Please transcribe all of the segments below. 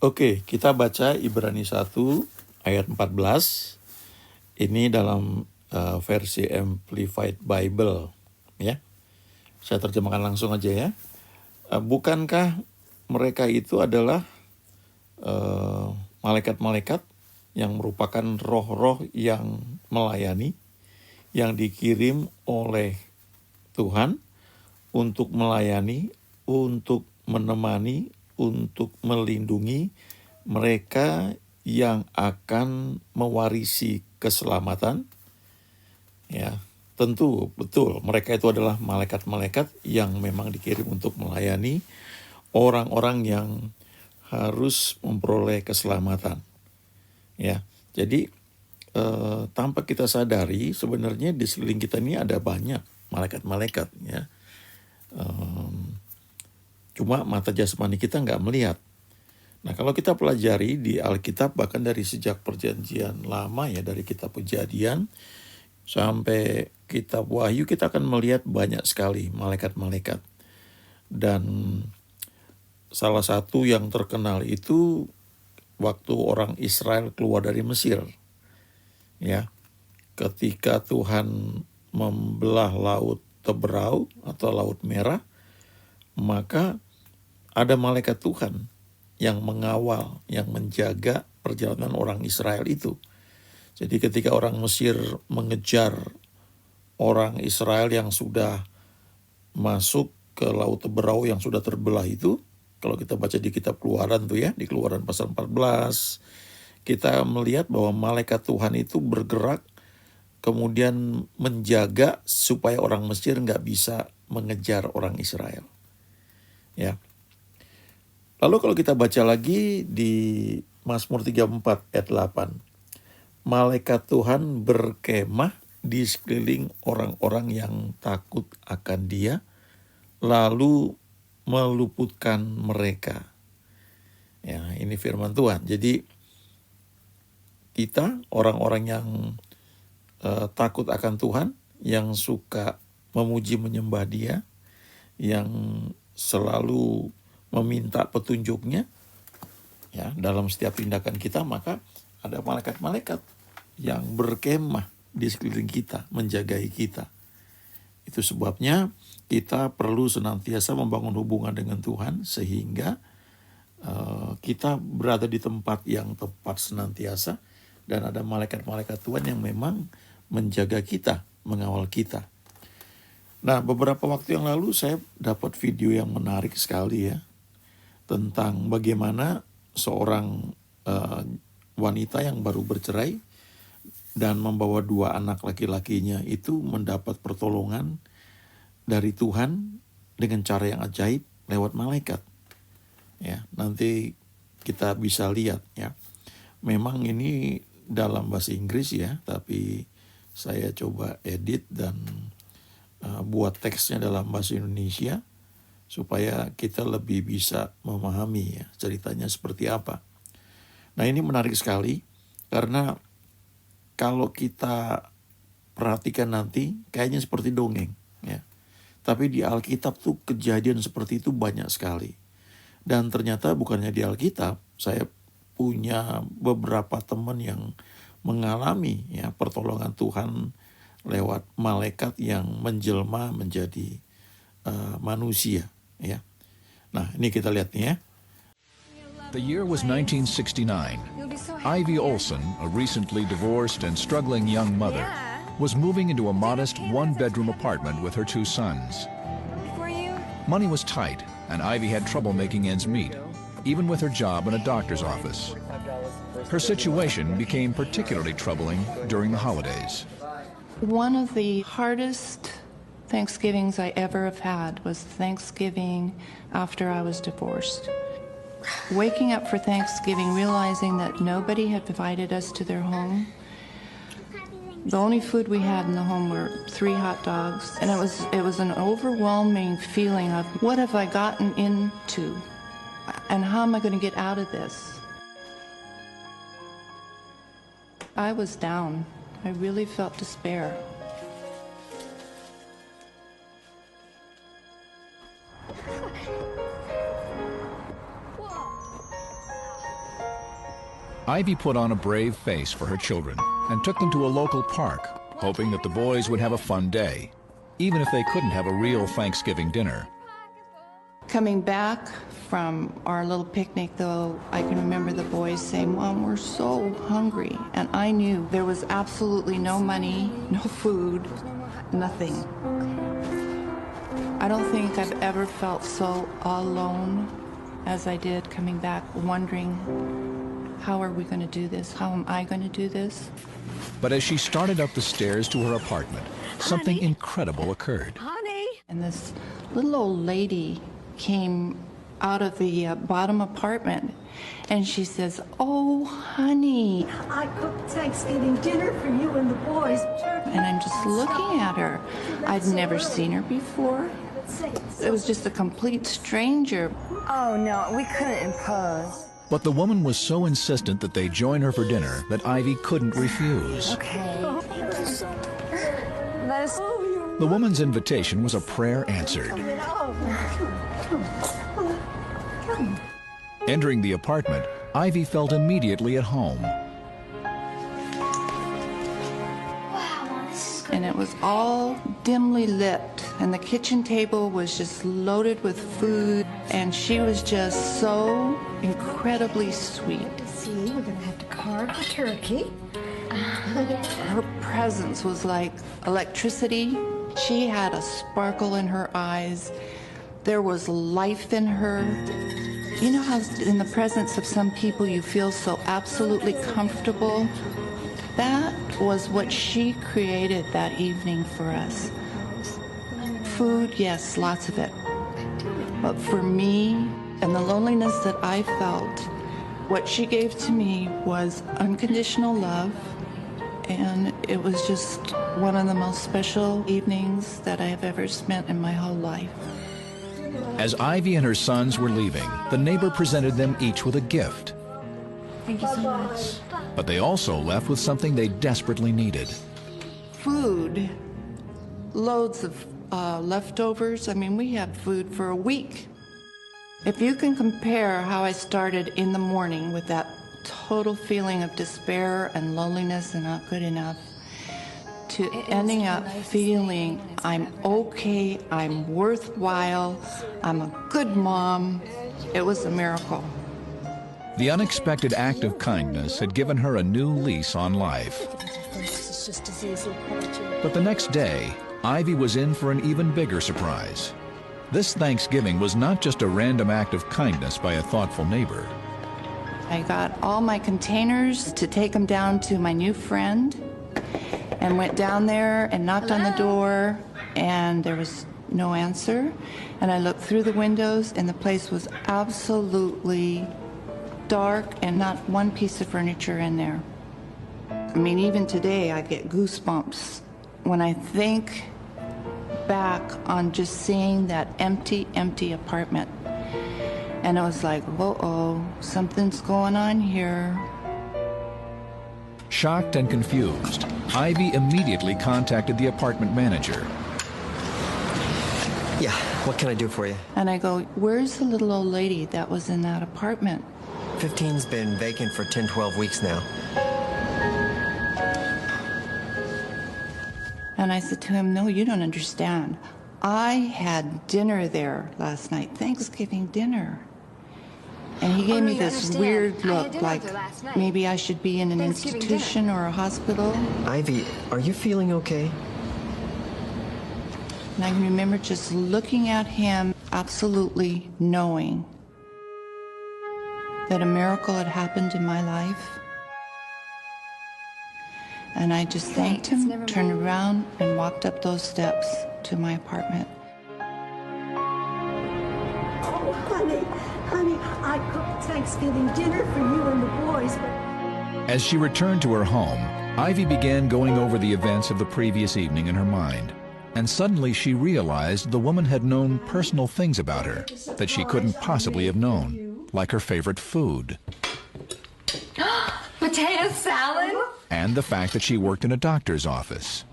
Oke, kita baca Ibrani 1 ayat 14. Ini dalam versi Amplified Bible, ya. Saya terjemahkan langsung aja ya. Bukankah mereka itu adalah malaikat-malaikat yang merupakan roh-roh yang melayani, yang dikirim oleh Tuhan untuk melayani, untuk menemani, untuk melindungi mereka yang akan mewarisi keselamatan. Ya, tentu betul mereka itu adalah malaikat-malaikat yang memang dikirim untuk melayani orang-orang yang harus memperoleh keselamatan. Ya, jadi tanpa kita sadari sebenarnya di sekeliling kita ini ada banyak malaikat-malaikat, ya. Cuma mata jasmani kita nggak melihat. Nah, kalau kita pelajari di Alkitab, bahkan dari sejak perjanjian lama ya, dari kitab Kejadian sampai kitab Wahyu, kita akan melihat banyak sekali malaikat-malaikat. Dan salah satu yang terkenal itu waktu orang Israel keluar dari Mesir. Ya, ketika Tuhan membelah laut Teberau atau Laut Merah, maka ada malaikat Tuhan yang mengawal, yang menjaga perjalanan orang Israel itu. Jadi ketika orang Mesir mengejar orang Israel yang sudah masuk ke Laut Teberau yang sudah terbelah itu, kalau kita baca di kitab Keluaran tuh ya, di Keluaran pasal 14, kita melihat bahwa malaikat Tuhan itu bergerak kemudian menjaga supaya orang Mesir nggak bisa mengejar orang Israel. Ya. Lalu kalau kita baca lagi di Mazmur 34 ayat 8. Malaikat Tuhan berkemah di sekeliling orang-orang yang takut akan Dia, lalu meluputkan mereka. Ya, ini firman Tuhan. Jadi kita orang-orang yang takut akan Tuhan, yang suka memuji menyembah Dia, yang selalu meminta petunjuknya ya dalam setiap tindakan kita, maka ada malaikat-malaikat yang berkemah di sekeliling kita, menjagai kita. Itu sebabnya kita perlu senantiasa membangun hubungan dengan Tuhan sehingga kita berada di tempat yang tepat senantiasa, dan ada malaikat-malaikat Tuhan yang memang menjaga kita, mengawal kita. Nah, beberapa waktu yang lalu saya dapat video yang menarik sekali ya, tentang bagaimana seorang wanita yang baru bercerai dan membawa 2 anak laki-lakinya itu mendapat pertolongan dari Tuhan dengan cara yang ajaib lewat malaikat. Ya, nanti kita bisa lihat ya. Memang ini dalam bahasa Inggris ya, tapi saya coba edit dan buat teksnya dalam bahasa Indonesia supaya kita lebih bisa memahami ya ceritanya seperti apa. Nah, ini menarik sekali karena kalau kita perhatikan nanti kayaknya seperti dongeng ya. Tapi di Alkitab tuh kejadian seperti itu banyak sekali. Dan ternyata bukannya di Alkitab, saya punya beberapa teman yang mengalami ya pertolongan Tuhan lewat malaikat yang menjelma menjadi manusia ya. Nah, ini kita lihat nih ya. The year was 1969. Ivy Olson, a recently divorced and struggling young mother, was moving into a modest one-bedroom apartment with her 2 sons. Money was tight, and Ivy had trouble making ends meet, even with her job in a doctor's office. Her situation became particularly troubling during the holidays. One of the hardest Thanksgivings I ever have had was Thanksgiving after I was divorced. Waking up for Thanksgiving, realizing that nobody had invited us to their home. The only food we had in the home were 3 hot dogs, and it was an overwhelming feeling of what have I gotten into, and how am I going to get out of this? I was down. I really felt despair. Ivy put on a brave face for her children and took them to a local park, hoping that the boys would have a fun day, even if they couldn't have a real Thanksgiving dinner. Coming back from our little picnic, though, I can remember the boys saying, "Mom, we're so hungry." And I knew there was absolutely no money, no food, nothing. I don't think I've ever felt so alone as I did coming back, wondering, how are we going to do this? How am I going to do this? But as she started up the stairs to her apartment, something incredible occurred. And this little old lady came out of the bottom apartment, and she says, "Oh, honey." I cooked Thanksgiving dinner for you and the boys. And I'm just looking at her. I'd never seen her before. It was just a complete stranger. Oh, no, we couldn't impose. But the woman was so insistent that they join her for dinner that Ivy couldn't refuse. Okay. Let us... The woman's invitation was a prayer answered. Entering the apartment, Ivy felt immediately at home. And it was all dimly lit, and the kitchen table was just loaded with food, and she was just so incredibly sweet. See, we're gonna have to carve a turkey. Her presence was like electricity. She had a sparkle in her eyes. There was life in her. You know how in the presence of some people you feel so absolutely comfortable? That was what she created that evening for us. Food, yes, lots of it. But for me, and the loneliness that I felt, what she gave to me was unconditional love, and it was just one of the most special evenings that I have ever spent in my whole life. As Ivy and her sons were leaving, the neighbor presented them each with a gift. Thank you so much. But they also left with something they desperately needed. Food, loads of leftovers. I mean, we had food for a week. If you can compare how I started in the morning with that total feeling of despair and loneliness and not good enough, to ending up feeling I'm okay, I'm worthwhile, I'm a good mom, it was a miracle. The unexpected act of kindness had given her a new lease on life. But the next day, Ivy was in for an even bigger surprise. This Thanksgiving was not just a random act of kindness by a thoughtful neighbor. I got all my containers to take them down to my new friend, and went down there and knocked on the door, and there was no answer. And I looked through the windows, and the place was absolutely dark and not one piece of furniture in there. I mean, even today I get goosebumps when I think back on just seeing that empty apartment. And I was like, whoa, something's going on here. Shocked and confused, Ivy immediately contacted the apartment manager. Yeah, what can I do for you? And I go, where's the little old lady that was in that apartment? 15's been vacant for 10, 12 weeks now. And I said to him, no, you don't understand. I had dinner there last night, Thanksgiving dinner. And he gave me this weird look, like maybe I should be in an institution or a hospital. Ivy, are you feeling okay? And I can remember just looking at him, absolutely knowing that a miracle had happened in my life. And I just thanked him, turned around, and walked up those steps to my apartment. Oh, honey, I cooked Thanksgiving dinner for you and the boys. As she returned to her home, Ivy began going over the events of the previous evening in her mind. And suddenly she realized the woman had known personal things about her that she couldn't possibly have known, like her favorite food. Potato salad? And the fact that she worked in a doctor's office.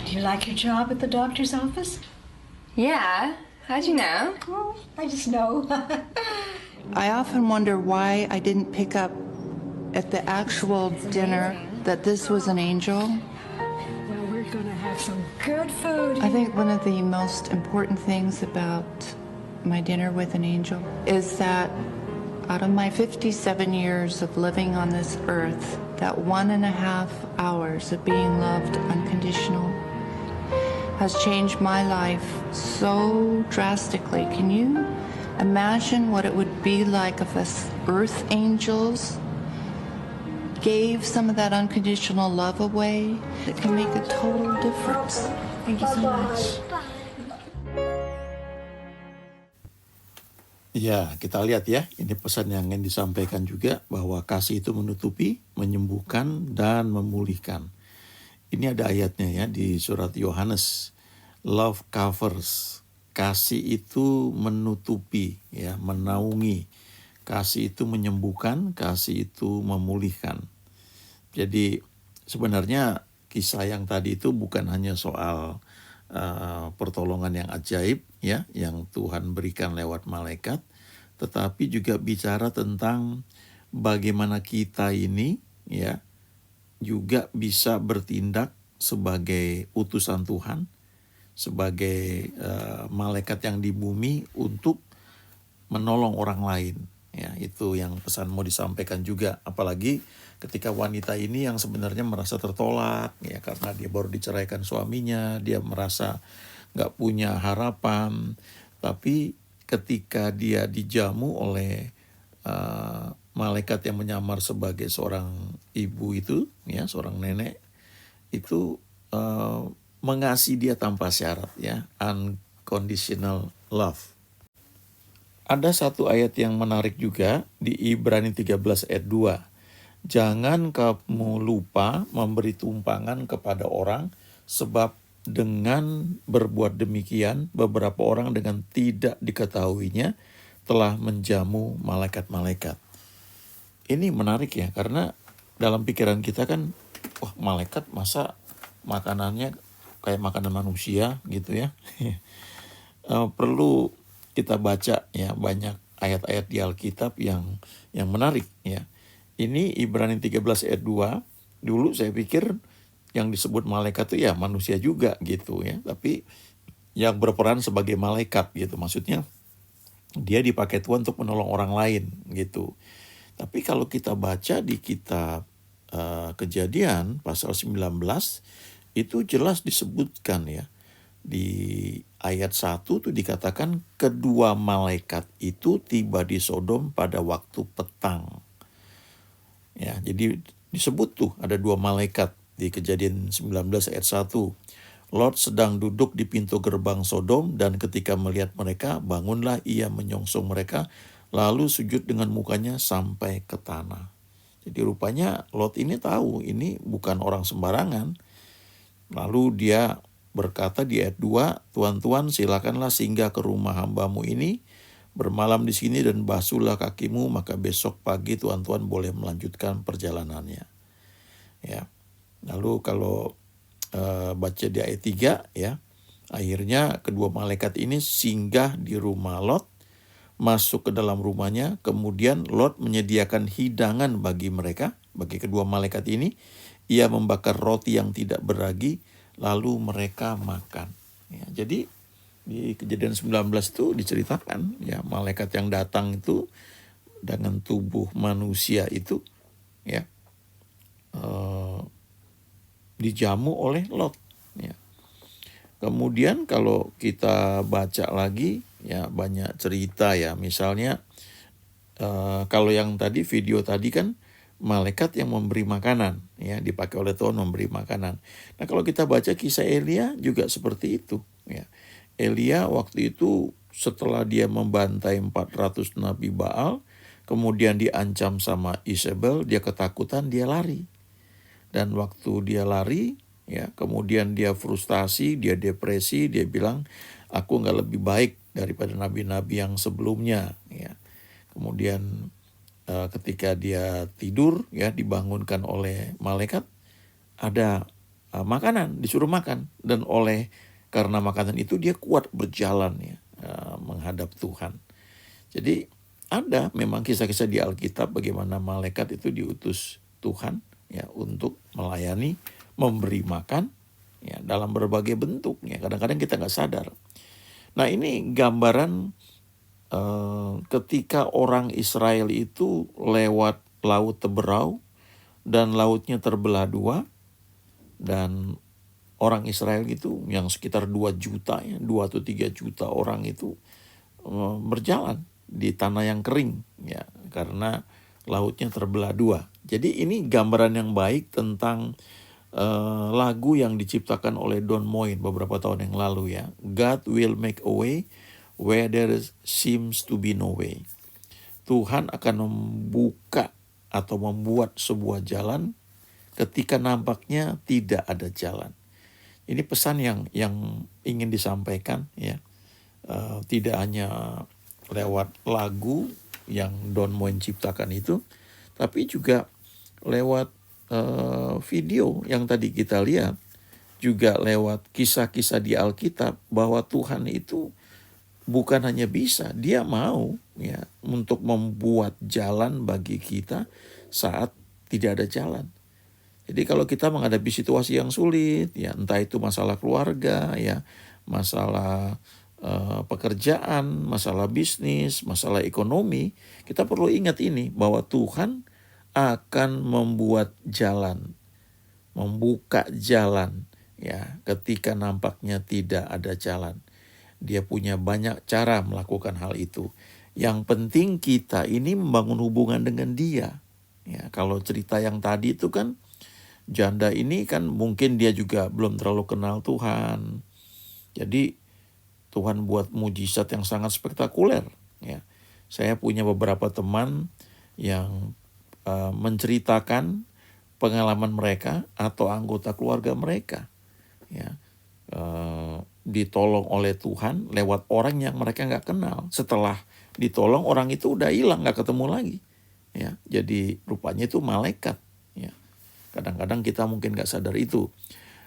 Do you like your job at the doctor's office? Yeah. How'd you know? Oh, I just know. I often wonder why I didn't pick up at the actual dinner that this was an angel. Well, we're gonna have some good food. I think one of the most important things about my dinner with an angel is that out of my 57 years of living on this earth, that 1.5 hours of being loved unconditional has changed my life so drastically. Can you imagine what it would be like if us earth angels gave some of that unconditional love away? It can make a total difference. Thank you so much. Ya, kita lihat ya, ini pesan yang ingin disampaikan juga bahwa kasih itu menutupi, menyembuhkan, dan memulihkan. Ini ada ayatnya ya di surat Yohanes. Love covers. Kasih itu menutupi, ya, menaungi. Kasih itu menyembuhkan, kasih itu memulihkan. Jadi sebenarnya kisah yang tadi itu bukan hanya soal pertolongan yang ajaib ya yang Tuhan berikan lewat malaikat, tetapi juga bicara tentang bagaimana kita ini ya juga bisa bertindak sebagai utusan Tuhan, sebagai malaikat yang di bumi untuk menolong orang lain. Ya, itu yang pesan mau disampaikan juga, apalagi ketika wanita ini yang sebenarnya merasa tertolak ya karena dia baru diceraikan suaminya, dia merasa nggak punya harapan, tapi ketika dia dijamu oleh malaikat yang menyamar sebagai seorang ibu itu, ya seorang nenek itu mengasihi dia tanpa syarat ya, unconditional love. Ada satu ayat yang menarik juga di Ibrani 13 ayat 2. Jangan kamu lupa memberi tumpangan kepada orang, sebab dengan berbuat demikian beberapa orang dengan tidak diketahuinya telah menjamu malaikat-malaikat. Ini menarik ya, karena dalam pikiran kita kan, wah malaikat masa makanannya kayak makanan manusia gitu ya. Perlu kita baca ya banyak ayat-ayat di Alkitab yang menarik ya. Ini Ibrani 13 ayat 2. Dulu saya pikir yang disebut malaikat itu ya manusia juga gitu ya. Tapi yang berperan sebagai malaikat gitu. Maksudnya dia dipakai Tuhan untuk menolong orang lain gitu. Tapi kalau kita baca di kitab Kejadian pasal 19 itu jelas disebutkan ya. Di ayat 1 itu dikatakan kedua malaikat itu tiba di Sodom pada waktu petang. Ya, jadi disebut tuh ada dua malaikat di Kejadian 19 ayat 1. Lot sedang duduk di pintu gerbang Sodom dan ketika melihat mereka, bangunlah ia menyongsong mereka lalu sujud dengan mukanya sampai ke tanah. Jadi rupanya Lot ini tahu ini bukan orang sembarangan. Lalu dia berkata di ayat 2, Tuan-tuan silakanlah singgah ke rumah hambamu ini, bermalam di sini dan basuhlah kakimu, maka besok pagi tuan-tuan boleh melanjutkan perjalanannya. Ya. Lalu kalau baca di ayat 3 ya, akhirnya kedua malaikat ini singgah di rumah Lot, masuk ke dalam rumahnya, kemudian Lot menyediakan hidangan bagi mereka, bagi kedua malaikat ini. Ia membakar roti yang tidak beragi, lalu mereka makan. Ya, jadi di Kejadian 19 itu diceritakan ya malaikat yang datang itu dengan tubuh manusia itu ya dijamu oleh Lot. Ya. Kemudian kalau kita baca lagi ya banyak cerita ya, misalnya kalau yang tadi video tadi kan malaikat yang memberi makanan, ya dipakai oleh Tuhan memberi makanan. Nah kalau kita baca kisah Elia juga seperti itu. Ya. Elia waktu itu setelah dia membantai 400 nabi Baal, kemudian diancam sama Isabel, dia ketakutan, dia lari. Dan waktu dia lari, ya kemudian dia frustasi, dia depresi, dia bilang, aku nggak lebih baik daripada nabi-nabi yang sebelumnya. Ya. Kemudian ketika dia tidur ya dibangunkan oleh malaikat, ada makanan, disuruh makan, dan karena makanan itu dia kuat berjalan ya menghadap Tuhan. Jadi ada memang kisah-kisah di Alkitab bagaimana malaikat itu diutus Tuhan ya untuk melayani, memberi makan ya dalam berbagai bentuk ya. Kadang-kadang kita nggak sadar. Nah ini gambaran ketika orang Israel itu lewat laut Teberau dan lautnya terbelah dua, dan orang Israel itu yang sekitar 2 juta ya, 2 atau 3 juta orang itu berjalan di tanah yang kering ya karena lautnya terbelah dua. Jadi ini gambaran yang baik tentang lagu yang diciptakan oleh Don Moen beberapa tahun yang lalu ya. God will make a way where there seems to be no way. Tuhan akan membuka atau membuat sebuah jalan ketika nampaknya tidak ada jalan. Ini pesan yang ingin disampaikan ya. Tidak hanya lewat lagu yang Don Moen ciptakan itu, tapi juga lewat video yang tadi kita lihat, juga lewat kisah-kisah di Alkitab bahwa Tuhan itu bukan hanya bisa, dia mau ya untuk membuat jalan bagi kita saat tidak ada jalan. Jadi kalau kita menghadapi situasi yang sulit, ya entah itu masalah keluarga, ya masalah pekerjaan, masalah bisnis, masalah ekonomi, kita perlu ingat ini bahwa Tuhan akan membuat jalan, membuka jalan, ya ketika nampaknya tidak ada jalan. Dia punya banyak cara melakukan hal itu. Yang penting kita ini membangun hubungan dengan Dia. Ya, kalau cerita yang tadi itu kan janda ini kan mungkin dia juga belum terlalu kenal Tuhan. Jadi Tuhan buat mujizat yang sangat spektakuler. Ya, saya punya beberapa teman yang menceritakan pengalaman mereka atau anggota keluarga mereka. Ya, ditolong oleh Tuhan lewat orang yang mereka nggak kenal. Setelah ditolong orang itu udah hilang, nggak ketemu lagi. Ya, jadi rupanya itu malaikat. Ya, kadang-kadang kita mungkin nggak sadar itu.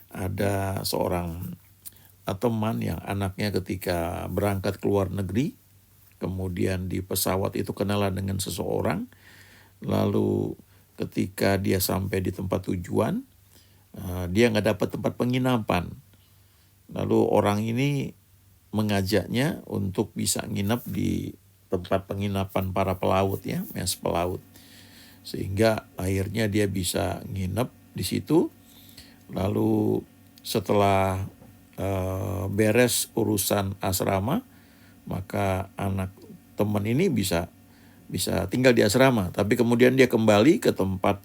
Ada seorang teman yang anaknya ketika berangkat ke luar negeri, kemudian di pesawat itu kenalan dengan seseorang, lalu ketika dia sampai di tempat tujuan, dia nggak dapat tempat penginapan. Lalu orang ini mengajaknya untuk bisa nginep di tempat penginapan para pelaut ya, mes pelaut. Sehingga akhirnya dia bisa nginep di situ. Lalu setelah beres urusan asrama, maka anak teman ini bisa tinggal di asrama. Tapi kemudian dia kembali ke tempat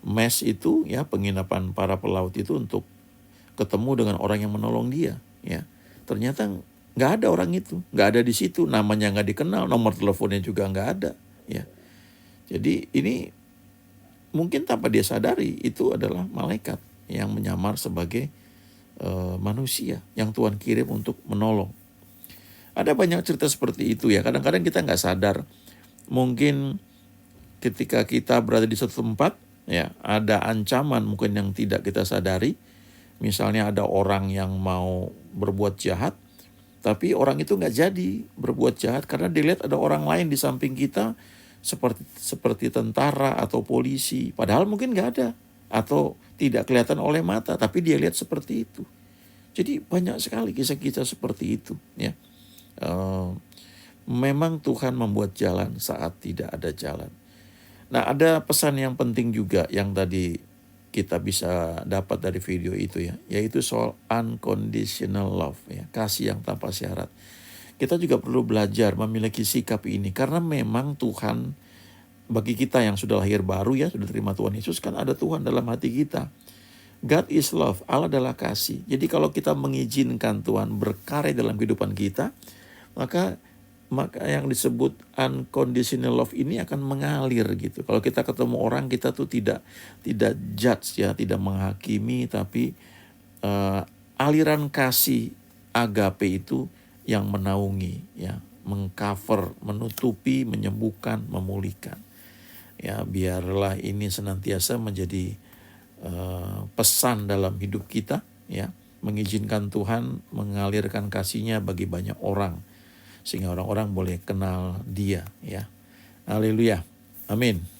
mes itu ya, penginapan para pelaut itu untuk ketemu dengan orang yang menolong dia ya. Ternyata nggak ada orang itu, nggak ada di situ, namanya nggak dikenal, nomor teleponnya juga nggak ada ya. Jadi ini mungkin tanpa dia sadari itu adalah malaikat yang menyamar sebagai manusia yang Tuhan kirim untuk menolong. Ada banyak cerita seperti itu ya. Kadang-kadang kita nggak sadar. Mungkin ketika kita berada di satu tempat ya, ada ancaman mungkin yang tidak kita sadari. Misalnya ada orang yang mau berbuat jahat, tapi orang itu nggak jadi berbuat jahat karena dilihat ada orang lain di samping kita seperti tentara atau polisi. Padahal mungkin nggak ada atau tidak kelihatan oleh mata, tapi dia lihat seperti itu. Jadi banyak sekali kisah-kisah seperti itu ya. Memang Tuhan membuat jalan saat tidak ada jalan. Nah, ada pesan yang penting juga yang tadi kita bisa dapat dari video itu ya, yaitu soal unconditional love ya, kasih yang tanpa syarat. Kita juga perlu belajar memiliki sikap ini karena memang Tuhan bagi kita yang sudah lahir baru ya, sudah terima Tuhan Yesus, kan ada Tuhan dalam hati kita. God is love, Allah adalah kasih. Jadi kalau kita mengizinkan Tuhan berkarya dalam kehidupan kita, maka yang disebut unconditional love ini akan mengalir gitu. Kalau kita ketemu orang, kita tuh tidak judge ya, tidak menghakimi, tapi aliran kasih agape itu yang menaungi ya, mengcover, menutupi, menyembuhkan, memulihkan. Ya, biarlah ini senantiasa menjadi pesan dalam hidup kita ya, mengizinkan Tuhan mengalirkan kasih-Nya bagi banyak orang sehingga orang-orang boleh kenal Dia ya. Haleluya. Amin.